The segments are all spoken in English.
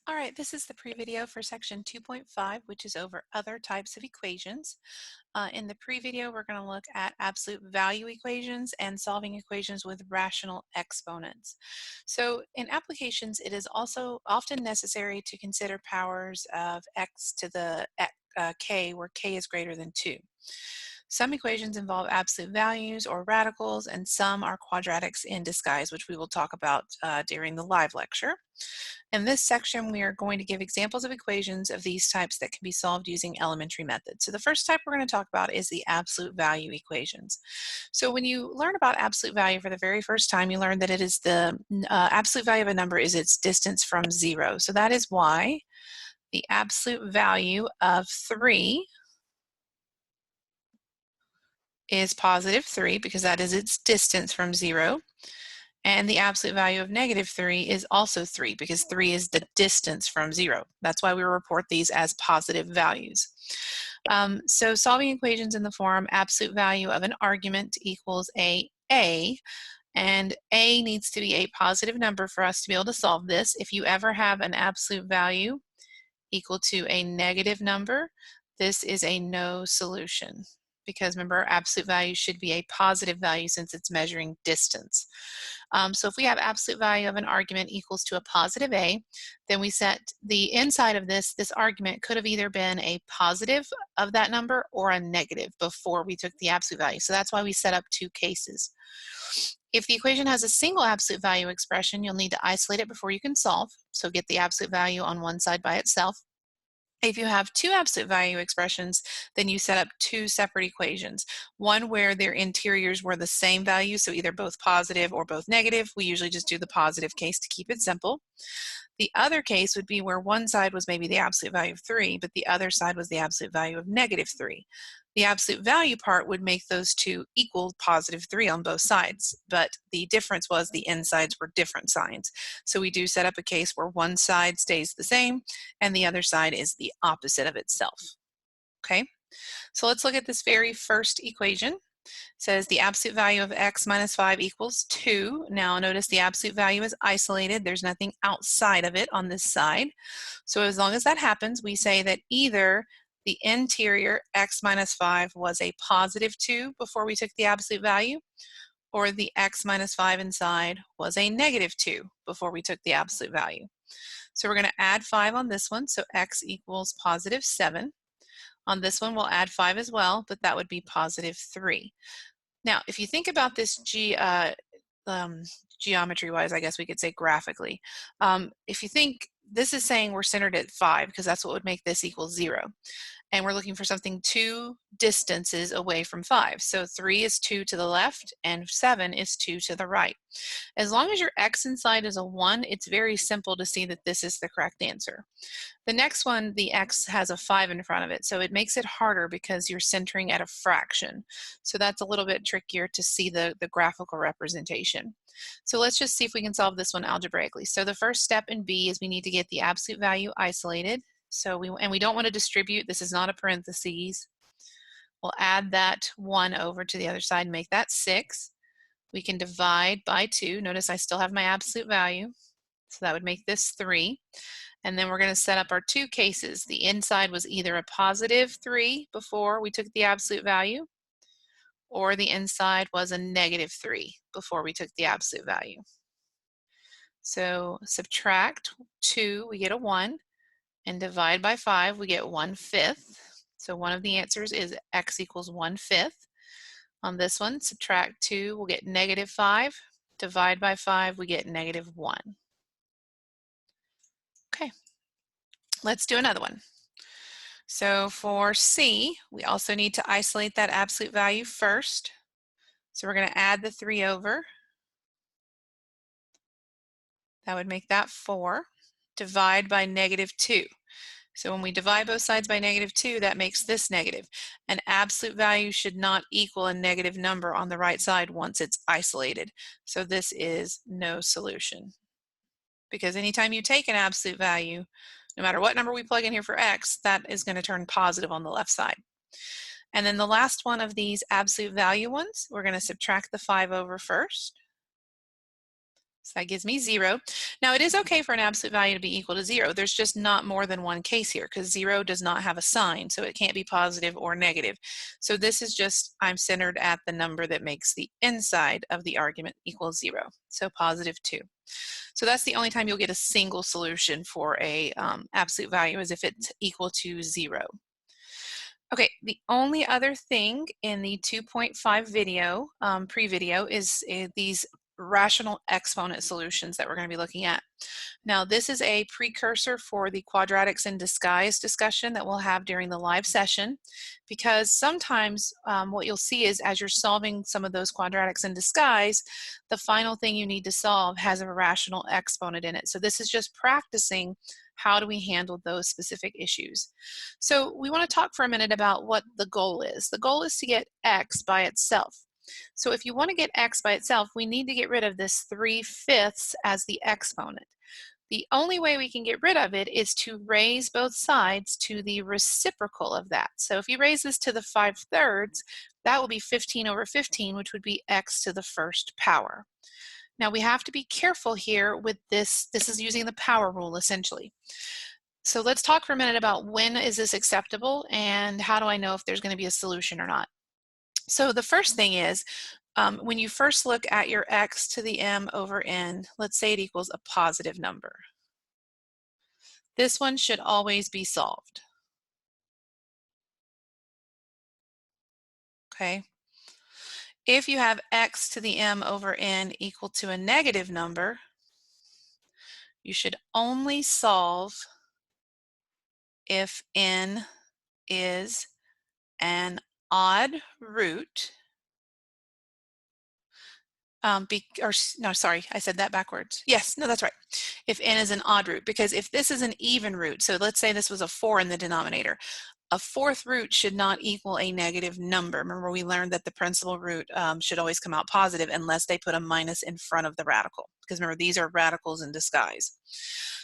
All right, this is the pre-video for section 2.5, which is over other types of equations. In the pre-video, we're going to look at absolute value equations and solving equations with rational exponents. So in applications, it is also often necessary to consider powers of x to the k, where k is greater than 2. Some equations involve absolute values or radicals, and some are quadratics in disguise, which we will talk about during the live lecture. In this section, we are going to give examples of equations of these types that can be solved using elementary methods. So the first type we're going to talk about is the absolute value equations. So when you learn about absolute value for the very first time, you learn that it is the absolute value of a number is its distance from 0. So that is why the absolute value of 3 is positive 3, because that is its distance from 0. And the absolute value of negative 3 is also 3, because 3 is the distance from 0. That's why we report these as positive values. So solving equations in the form absolute value of an argument equals a, and a needs to be a positive number for us to be able to solve this. If you ever have an absolute value equal to a negative number, this is a no solution, because remember, absolute value should be a positive value since it's measuring distance. So if we have absolute value of an argument equals to a positive a, then we set the inside of this argument could have either been a positive of that number or a negative before we took the absolute value. So that's why we set up two cases. If the equation has a single absolute value expression, you'll need to isolate it before you can solve. So get the absolute value on one side by itself. If you have two absolute value expressions, then you set up two separate equations. One where their interiors were the same value, so either both positive or both negative. We usually just do the positive case to keep it simple. The other case would be where one side was maybe the absolute value of 3, but the other side was the absolute value of negative 3. The absolute value part would make those two equal positive 3 on both sides, but the difference was the insides were different signs. So we do set up a case where one side stays the same and the other side is the opposite of itself. Okay, so let's look at this very first equation. Says the absolute value of x minus 5 equals 2. Now notice the absolute value is isolated. There's nothing outside of it on this side. So as long as that happens, we say that either the interior x minus 5 was a positive 2 before we took the absolute value, or the x minus 5 inside was a negative 2 before we took the absolute value. So we're going to add 5 on this one, so x equals positive 7. On this one, we'll add 5 as well, but that would be positive 3. Now, if you think about this geometry-wise, I guess we could say graphically, if you think this is saying we're centered at 5, because that's what would make this equal 0. And we're looking for something two distances away from 5. So 3 is 2 to the left, and 7 is 2 to the right. As long as your x inside is a 1, it's very simple to see that this is the correct answer. The next one, the x has a 5 in front of it, so it makes it harder because you're centering at a fraction. So that's a little bit trickier to see the graphical representation. So let's just see if we can solve this one algebraically. So the first step in B is we need to get the absolute value isolated. So we don't want to distribute. This is not a parentheses. We'll add that 1 over to the other side and make that 6. We can divide by 2. Notice I still have my absolute value. So that would make this 3. And then we're going to set up our two cases. The inside was either a positive 3 before we took the absolute value, or the inside was a negative 3 before we took the absolute value. So subtract 2, we get a 1, and divide by 5, we get 1/5. So one of the answers is x equals 1/5. On this one, subtract 2, we'll get negative 5. Divide by 5, we get negative 1. Okay, let's do another one. So for C, we also need to isolate that absolute value first. So we're going to add the 3 over. That would make that 4. Divide by negative 2. So when we divide both sides by negative 2, that makes this negative. An absolute value should not equal a negative number on the right side once it's isolated. So this is no solution. Because anytime you take an absolute value, no matter what number we plug in here for x, that is going to turn positive on the left side. And then the last one of these absolute value ones, we're going to subtract the 5 over first. So that gives me 0. Now it is okay for an absolute value to be equal to 0. There's just not more than one case here because 0 does not have a sign, so it can't be positive or negative. So this is just, I'm centered at the number that makes the inside of the argument equal 0. So positive 2. So that's the only time you'll get a single solution for a absolute value is if it's equal to 0. Okay, the only other thing in the 2.5 video, pre-video, is these rational exponent solutions that we're going to be looking at. Now, this is a precursor for the quadratics in disguise discussion that we'll have during the live session, because sometimes what you'll see is as you're solving some of those quadratics in disguise, the final thing you need to solve has a rational exponent in it. So this is just practicing how do we handle those specific issues. So we want to talk for a minute about what the goal is. The goal is to get x by itself. So if you want to get x by itself, we need to get rid of this 3/5 as the exponent. The only way we can get rid of it is to raise both sides to the reciprocal of that. So if you raise this to the 5/3, that will be 15 over 15, which would be x to the first power. Now we have to be careful here with this. This is using the power rule essentially. So let's talk for a minute about when is this acceptable and how do I know if there's going to be a solution or not. So the first thing is when you first look at your x to the m over n, let's say it equals a positive number. This one should always be solved. Okay. If you have x to the m over n equal to a negative number, you should only solve if n is an odd root. No, sorry, I said that backwards. Yes, no, that's right. If n is an odd root, because if this is an even root, so let's say this was a 4 in the denominator, a fourth root should not equal a negative number. Remember, we learned that the principal root should always come out positive unless they put a minus in front of the radical, because remember, these are radicals in disguise.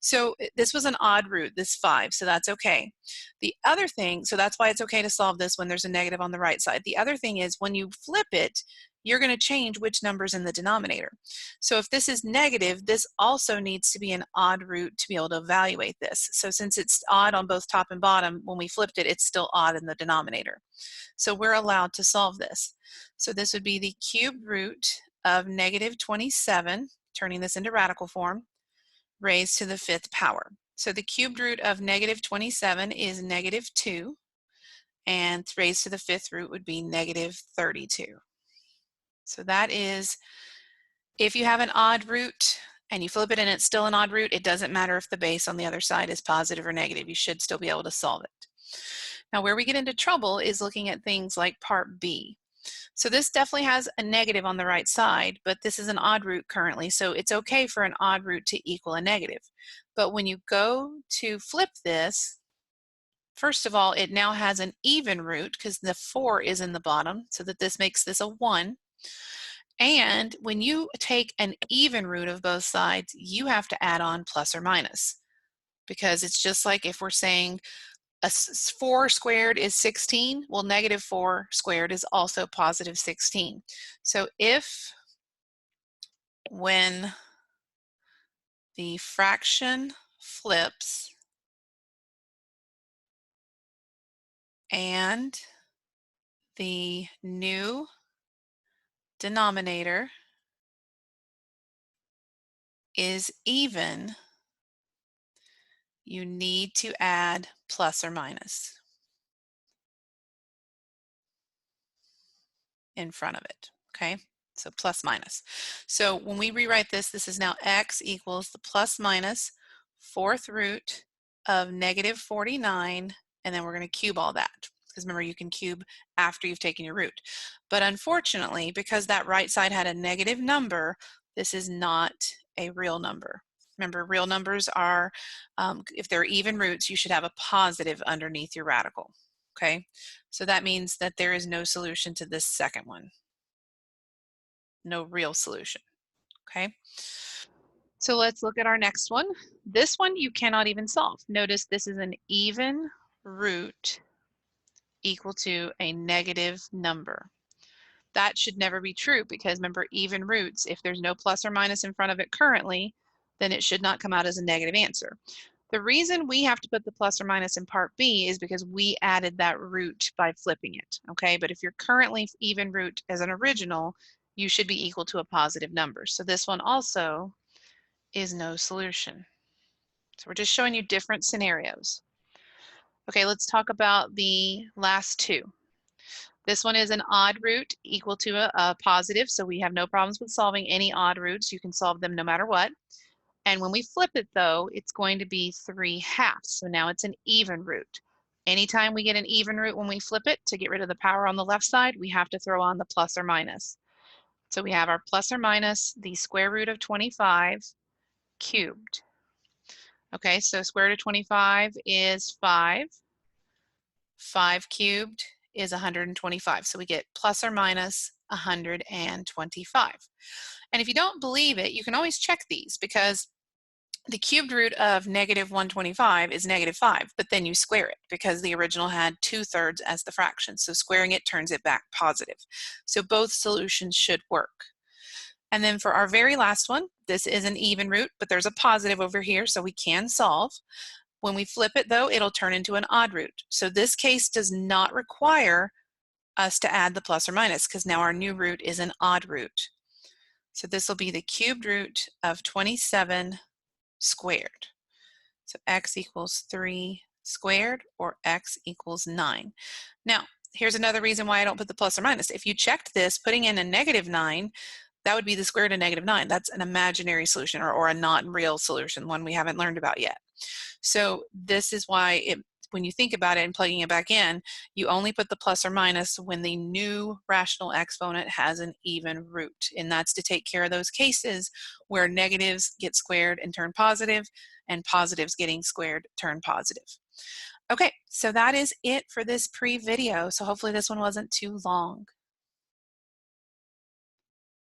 So this was an odd root, this 5, so that's okay. The other thing, so that's why it's okay to solve this when there's a negative on the right side. The other thing is when you flip it, you're going to change which number's in the denominator. So if this is negative, this also needs to be an odd root to be able to evaluate this. So since it's odd on both top and bottom, when we flipped it, it's still odd in the denominator. So we're allowed to solve this. So this would be the cube root of negative 27, turning this into radical form, raised to the 5th power. So the cubed root of negative 27 is negative 2, and raised to the 5th root would be negative 32. So that is, if you have an odd root and you flip it and it's still an odd root, it doesn't matter if the base on the other side is positive or negative. You should still be able to solve it. Now, where we get into trouble is looking at things like part B. So this definitely has a negative on the right side, but this is an odd root currently, so it's okay for an odd root to equal a negative. But when you go to flip this, first of all, it now has an even root because the 4 is in the bottom, so that this makes this a 1. And when you take an even root of both sides, you have to add on plus or minus, because it's just like if we're saying 4 squared is 16, well, negative 4 squared is also positive 16. So if when the fraction flips and the new denominator is even, you need to add plus or minus in front of it, okay? So plus minus. So when we rewrite this, this is now x equals the plus minus 4th root of negative 49, and then we're going to cube all that. Because remember, you can cube after you've taken your root. But unfortunately, because that right side had a negative number, this is not a real number. Remember, real numbers are, if they're even roots, you should have a positive underneath your radical. Okay, so that means that there is no solution to this second one. No real solution. Okay, so let's look at our next one. This one you cannot even solve. Notice this is an even root equal to a negative number. that should never be true because remember, even roots, if there's no plus or minus in front of it currently, then it should not come out as a negative answer. The reason we have to put the plus or minus in part B is because we added that root by flipping it, okay? But if you're currently even root as an original, you should be equal to a positive number. So this one also is no solution. So we're just showing you different scenarios. Okay, let's talk about the last two. This one is an odd root equal to a positive, so we have no problems with solving any odd roots. You can solve them no matter what. And when we flip it though, it's going to be 3/2. So now it's an even root. Anytime we get an even root when we flip it, to get rid of the power on the left side, we have to throw on the plus or minus. So we have our plus or minus the square root of 25 cubed. Okay, so square root of 25 is 5. 5 cubed is 125. So we get plus or minus 125. And if you don't believe it, you can always check these because the cubed root of negative 125 is negative 5, but then you square it because the original had 2/3 as the fraction. So squaring it turns it back positive. So both solutions should work. And then for our very last one, this is an even root, but there's a positive over here, so we can solve. When we flip it though, it'll turn into an odd root. So this case does not require us to add the plus or minus because now our new root is an odd root. So this will be the cubed root of 27 squared. So x equals 3 squared or x equals 9. Now, here's another reason why I don't put the plus or minus. If you checked this, putting in a -9, that would be the square root of -9. That's an imaginary solution or a not real solution, one we haven't learned about yet. So this is why when you think about it and plugging it back in, you only put the plus or minus when the new rational exponent has an even root. And that's to take care of those cases where negatives get squared and turn positive and positives getting squared turn positive. Okay, so that is it for this pre-video. So hopefully this one wasn't too long.